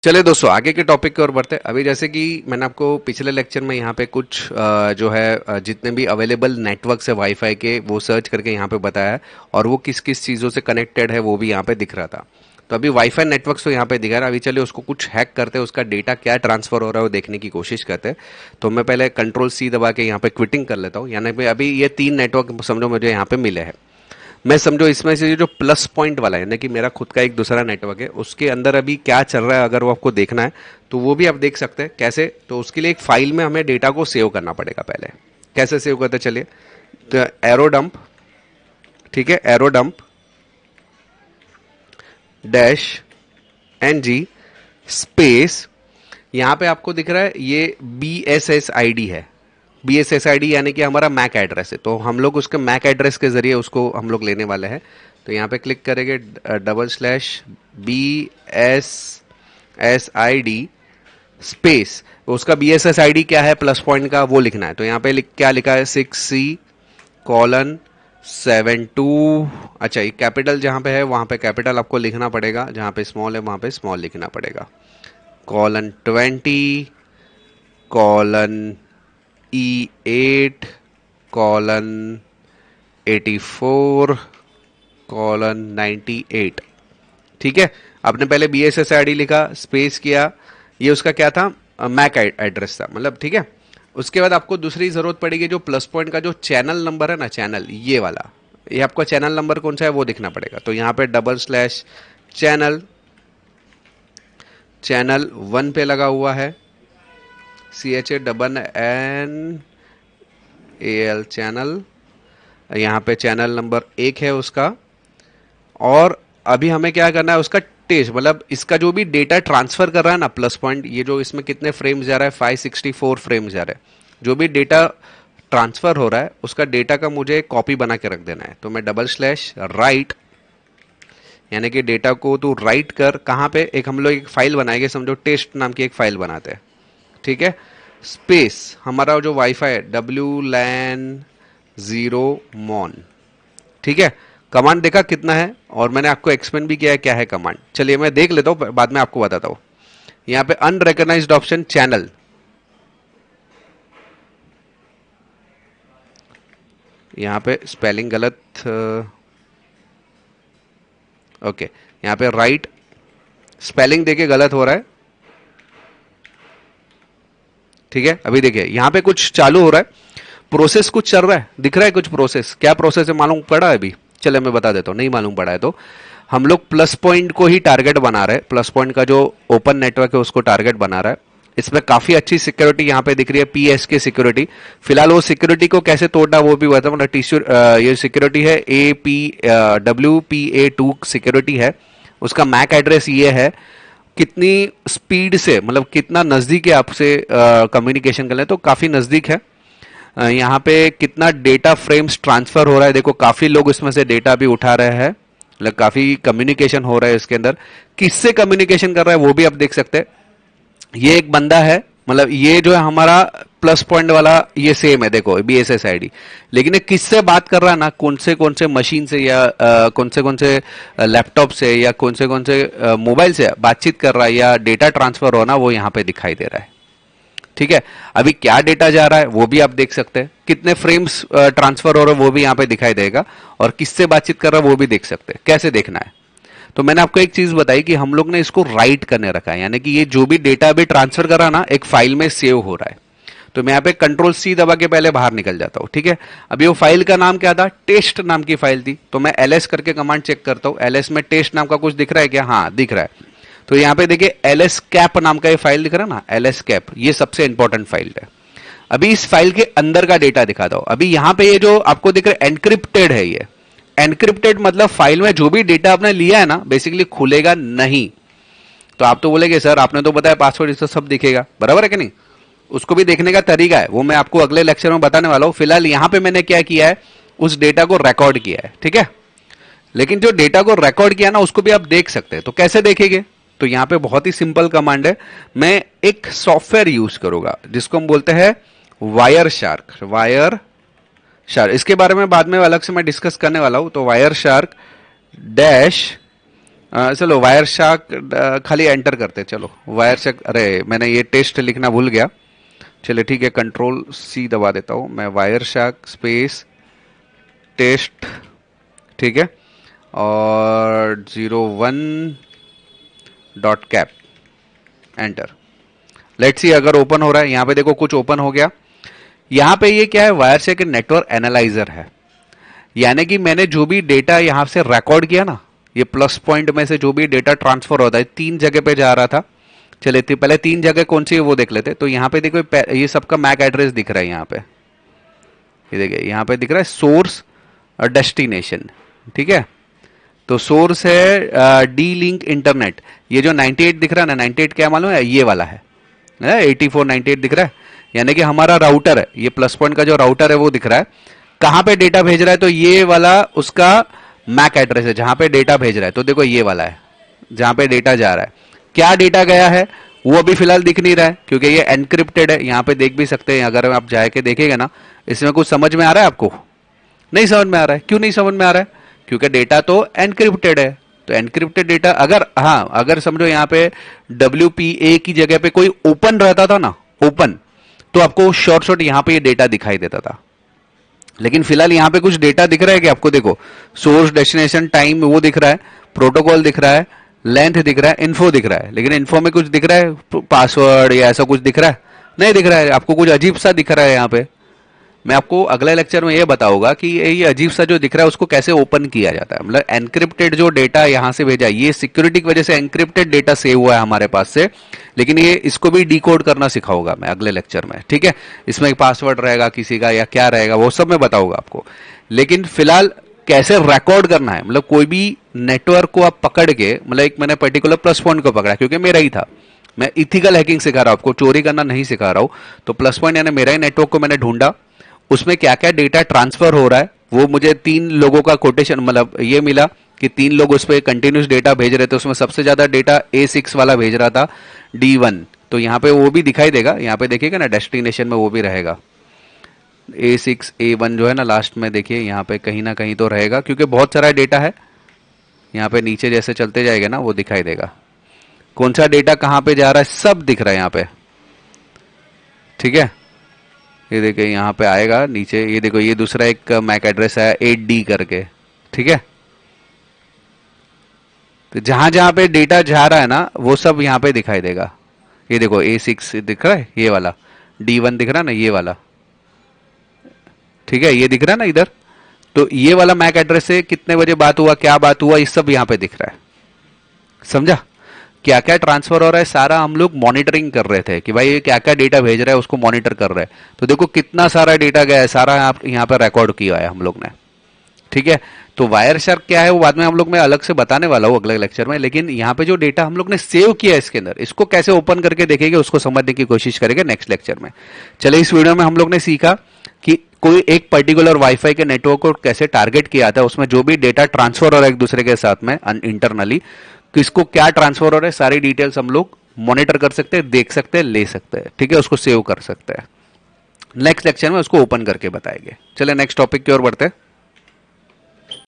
चलिए दोस्तों, आगे के टॉपिक की ओर बढ़ते हैं। अभी जैसे कि मैंने आपको पिछले लेक्चर में यहाँ पे कुछ जो है जितने भी अवेलेबल नेटवर्क्स है वाईफाई के वो सर्च करके यहाँ पे बताया है, और वो किस किस चीज़ों से कनेक्टेड है वो भी यहाँ पे दिख रहा था। तो अभी वाईफाई नेटवर्क्स तो यहाँ पे दिखा रहा है। अभी चलिए उसको कुछ हैक करते हैं, उसका डेटा क्या ट्रांसफर हो रहा है वो देखने की कोशिश करते हैं। तो मैं पहले कंट्रोल C दबा के यहाँ पे क्विटिंग कर लेता हूँ। यानी कि अभी ये 3 नेटवर्क समझो मुझे यहाँ पे मिले हैं। मैं समझो इसमें से जो प्लस पॉइंट वाला है, यानी कि मेरा खुद का एक दूसरा नेटवर्क है, उसके अंदर अभी क्या चल रहा है अगर वो आपको देखना है तो वो भी आप देख सकते हैं। कैसे? तो उसके लिए एक फाइल में हमें डेटा को सेव करना पड़ेगा। पहले कैसे सेव करते हैं, चलिए। तो एरो डंप, ठीक है, arrow dump dash NG space, यहां पे आपको दिख रहा है ये BSSID है। BSSID यानी कि हमारा मैक एड्रेस है, तो हम लोग उसके मैक एड्रेस के जरिए उसको हम लोग लेने वाले हैं। तो यहाँ पे क्लिक करेंगे /BSSID स्पेस, उसका BSSID क्या है प्लस पॉइंट का वो लिखना है। तो यहाँ पे क्या लिखा है 6C:72। अच्छा, ये कैपिटल जहाँ पे है वहाँ पे कैपिटल आपको लिखना पड़ेगा, जहाँ पे स्मॉल है वहाँ पे स्मॉल लिखना पड़ेगा। :/E8:84:98। ठीक है, आपने पहले BSSID लिखा, स्पेस किया, ये उसका क्या था, मैक एड्रेस था, मतलब ठीक है। उसके बाद आपको दूसरी जरूरत पड़ेगी, जो प्लस पॉइंट का जो चैनल नंबर है ना, चैनल ये वाला, ये आपका चैनल नंबर कौन सा है वो दिखना पड़ेगा। तो यहाँ पे /चैनल, चैनल 1 पे लगा हुआ है, CHANNAL चैनल, यहाँ पे चैनल नंबर 1 है उसका। और अभी हमें क्या करना है, उसका टेस्ट, मतलब इसका जो भी डेटा ट्रांसफर कर रहा है ना प्लस पॉइंट, ये जो इसमें कितने फ्रेम्स जा रहा है, 564 फ्रेम्स जा रहा है। जो भी डेटा ट्रांसफर हो रहा है उसका डेटा का मुझे कॉपी बना के रख देना है। तो मैं /राइट, यानी कि डेटा को तू राइट कर, कहाँ पे, एक हम लोग एक फाइल बनाएंगे, समझो टेस्ट नाम की एक फाइल बनाते हैं, ठीक है। स्पेस हमारा जो वाईफाई है WLAN0mon, ठीक है। कमांड देखा कितना है, और मैंने आपको एक्सप्लेन भी किया है क्या है कमांड। चलिए मैं देख लेता हूं, बाद में आपको बताता हूं। यहां पे अनरिकॉग्नाइज्ड ऑप्शन चैनल, यहां पे स्पेलिंग गलत, ओके, यहां पे राइट स्पेलिंग देके गलत हो रहा है, ठीक है। अभी देखिए यहां पे कुछ चालू हो रहा है, प्रोसेस कुछ चल रहा है, दिख रहा है कुछ प्रोसेस। क्या प्रोसेस है मालूम पड़ा है अभी? चले मैं बता देता हूँ, नहीं मालूम पड़ा है तो हम लोग प्लस पॉइंट को ही टारगेट बना रहे हैं। प्लस पॉइंट का जो ओपन नेटवर्क है उसको टारगेट बना रहा है। इसमें काफी अच्छी सिक्योरिटी यहाँ पे दिख रही है, PSK सिक्योरिटी। फिलहाल वो सिक्योरिटी को कैसे तोड़ना वो भी बता, मतलब ये सिक्योरिटी है WPA2 सिक्योरिटी है। उसका मैक एड्रेस ये है, कितनी स्पीड से, मतलब कितना नजदीक है आपसे कम्युनिकेशन कर ले, तो काफी नजदीक है। यहाँ पे कितना डेटा फ्रेम्स ट्रांसफर हो रहा है, देखो काफी लोग इसमें से डेटा भी उठा रहे हैं, मतलब काफी कम्युनिकेशन हो रहा है इसके अंदर। किससे कम्युनिकेशन कर रहा है वो भी आप देख सकते हैं। ये एक बंदा है, मतलब ये जो है हमारा प्लस पॉइंट वाला, ये सेम है, देखो BSSID। लेकिन ये किससे बात कर रहा है ना, कौन से मशीन से, या कौन से लैपटॉप से, या कौन से मोबाइल से बातचीत कर रहा है, या डेटा ट्रांसफर होना, वो यहाँ पे दिखाई दे रहा है, ठीक है। अभी क्या डेटा जा रहा है वो भी आप देख सकते हैं, कितने फ्रेम्स ट्रांसफर हो रहे हैं वो भी यहाँ पे दिखाई देगा, और किससे बातचीत कर रहा है वो भी देख सकते हैं। कैसे देखना है, तो मैंने आपको एक चीज बताई कि हम लोग ने इसको राइट करने रखा है, यानी कि ये जो भी डेटा अभी ट्रांसफर कर रहा है ना, एक फाइल में सेव हो रहा है। तो मैं यहाँ पे कंट्रोल C दबा के पहले बाहर निकल जाता हूँ, ठीक है। अभी वो फाइल का नाम क्या था, टेस्ट नाम की फाइल थी। तो मैं LS करके कमांड चेक करता हूँ, LS में टेस्ट नाम का कुछ दिख रहा है क्या? हाँ दिख रहा है। तो यहाँ पे देखिए LS कैप नाम का ये फाइल दिख रहा है ना, LS कैप, ये सबसे इंपॉर्टेंट फाइल है। अभी इस फाइल के अंदर का डेटा दिखा दो। अभी यहाँ पे ये जो आपको दिख रहा है एनक्रिप्टेड है, ये एनक्रिप्टेड मतलब फाइल में जो भी डेटा आपने लिया है ना बेसिकली खुलेगा नहीं। तो आप तो बोलेंगे सर आपने तो बताया पासवर्ड इससे सब दिखेगा, बराबर है कि नहीं? उसको भी देखने का तरीका है, वो मैं आपको अगले लेक्चर में बताने वाला हूं। फिलहाल यहां पे मैंने क्या किया है, उस डेटा को रिकॉर्ड किया है, ठीक है। लेकिन जो डेटा को रिकॉर्ड किया ना उसको भी आप देख सकते हैं। तो कैसे देखेंगे? तो यहां पे बहुत ही सिंपल कमांड है। मैं एक सॉफ्टवेयर यूज करूंगा जिसको हम बोलते हैं वायर शार्क। वायर शार्क, इसके बारे में बाद में अलग से मैं डिस्कस करने वाला हूं। तो वायर शार्क डैश चलो वायर शार्क खाली एंटर करते, चलो वायर शार्क, अरे मैंने ये टेस्ट लिखना भूल गया। चलिए ठीक है, कंट्रोल सी दबा देता हूँ मैं, वायर शार्क स्पेस टेस्ट, ठीक है, और 01.cap, एंटर। लेट्स सी अगर ओपन हो रहा है। यहां पे देखो कुछ ओपन हो गया। यहां पे ये क्या है, वायर शार्क नेटवर्क एनालाइजर है, यानी कि मैंने जो भी डेटा यहां से रिकॉर्ड किया ना, ये प्लस पॉइंट में से जो भी डेटा ट्रांसफर होता है, 3 जगह पे जा रहा था। चलिए पहले 3 जगह कौन सी है वो देख लेते। तो यहाँ पे देखो ये सबका मैक एड्रेस दिख रहा है यहाँ पे, ये देखिए यहाँ पे दिख रहा है सोर्स और डेस्टिनेशन, ठीक है। तो सोर्स है डी लिंक इंटरनेट, ये जो 98 दिख रहा है ना, 98 क्या मालूम है, ये वाला है 8498 दिख रहा है, यानी कि हमारा राउटर है, ये प्लस पॉइंट का जो राउटर है वो दिख रहा है। कहां पे डेटा भेज रहा है, तो ये वाला उसका मैक एड्रेस है जहां पे डेटा भेज रहा है। तो देखो ये वाला है जहां पे डेटा जा रहा है। क्या डेटा गया है वो अभी फिलहाल दिख नहीं रहा है क्योंकि ये एनक्रिप्टेड है। यहाँ पे देख भी सकते हैं, अगर आप जाके देखेगा ना, इसमें कुछ समझ में आ रहा है आपको? नहीं समझ में आ रहा है। क्यों नहीं समझ में आ रहा है? क्योंकि डेटा तो एनक्रिप्टेड है। तो एनक्रिप्टेड डेटा अगर, हाँ अगर समझो यहाँ पे WPA की जगह पे कोई ओपन रहता था ना, ओपन, तो आपको शॉर्ट शॉर्ट यहाँ पे ये डेटा दिखाई देता था। लेकिन फिलहाल यहाँ पे कुछ डेटा दिख रहा है कि आपको, देखो सोर्स डेस्टिनेशन टाइम वो दिख रहा है, प्रोटोकॉल दिख रहा है, लेंथ दिख रहा है, इन्फो दिख रहा है। लेकिन इन्फो में कुछ दिख रहा है, पासवर्ड या ऐसा कुछ दिख रहा है? नहीं दिख रहा है। आपको कुछ अजीब सा दिख रहा है यहाँ पे। मैं आपको अगले लेक्चर में ये बताऊंगा कि ये अजीब सा जो दिख रहा है उसको कैसे ओपन किया जाता है। मतलब एनक्रिप्टेड जो डेटा यहां से भेजा, ये सिक्योरिटी की वजह से एनक्रिप्टेड डेटा सेव हुआ है हमारे पास से, लेकिन ये इसको भी डिकोड करना सिखाऊंगा मैं अगले लेक्चर में, ठीक है। इसमें एक पासवर्ड रहेगा किसी का या क्या रहेगा वो सब मैं बताऊंगा आपको। लेकिन फिलहाल कैसे रिकॉर्ड करना है, मतलब कोई भी नेटवर्क को आप पकड़ के, मतलब एक मैंने पर्टिकुलर प्लस पॉइंट को पकड़ा क्योंकि मेरा ही था, मैं इथिकल हैकिंग सिखा रहा हूं आपको, चोरी करना नहीं सिखा रहा हूं। तो प्लस पॉइंट यानी मेरा ही नेटवर्क को मैंने ढूंढा, उसमें क्या क्या डेटा ट्रांसफर हो रहा है, वो मुझे 3 लोगों का कोटेशन, मतलब ये मिला कि 3 लोग उस पर कंटिन्यूस डेटा भेज रहे थे। उसमें सबसे ज्यादा डेटा A6 वाला भेज रहा था, D1। तो यहाँ पे वो भी दिखाई देगा, यहाँ पे देखिएगा ना डेस्टिनेशन में वो भी रहेगा, A6 A1 जो है ना लास्ट में, देखिए यहाँ पे कहीं ना कहीं तो रहेगा क्योंकि बहुत सारा डेटा है। यहाँ पे नीचे जैसे चलते जाएगा ना वो दिखाई देगा कौन सा डेटा कहाँ पे जा रहा है, सब दिख रहा है यहाँ पे, ठीक है। ये देखिए यहाँ पे आएगा नीचे, ये देखो ये दूसरा एक मैक एड्रेस है 8D करके, ठीक है। तो जहां जहां पे डेटा जा रहा है ना वो सब यहाँ पे दिखाई देगा। ये देखो A6 दिख रहा है, ये वाला D1 दिख रहा है ना, ये वाला, ठीक है, ये दिख रहा है ना इधर। तो ये वाला मैक एड्रेस से कितने बजे बात हुआ, क्या बात हुआ, ये सब यहाँ पे दिख रहा है। समझा? क्या क्या ट्रांसफर हो रहा है सारा हम लोग मॉनिटरिंग कर रहे थे कि भाई ये क्या क्या डेटा भेज रहा है उसको मॉनिटर कर रहे हैं। तो देखो कितना सारा डेटा गया है, सारा यहाँ पे रिकॉर्ड किया है हम लोग ने, ठीक है। तो वायर शार्क क्या है वो बाद में हम लोग मैं अलग से बताने वाला हूँ अगले लेक्चर में। लेकिन यहाँ पे जो डेटा हम लोग ने सेव किया है इसके अंदर, इसको कैसे ओपन करके देखेंगे, उसको समझने की कोशिश करेंगे नेक्स्ट लेक्चर में। चलिए इस वीडियो में हम लोग ने सीखा कि कोई एक पर्टिकुलर वाईफाई के नेटवर्क को कैसे टारगेट किया जाता है, उसमें जो भी डेटा ट्रांसफर हो रहा है एक दूसरे के साथ में इंटरनली, किसको क्या ट्रांसफर हो रहा है, सारी डिटेल्स हम लोग मॉनिटर कर सकते हैं, देख सकते हैं, ले सकते हैं, ठीक है, उसको सेव कर सकते हैं। नेक्स्ट लेक्चर में उसको ओपन करके बताएंगे। चलिए नेक्स्ट टॉपिक की ओर बढ़ते हैं।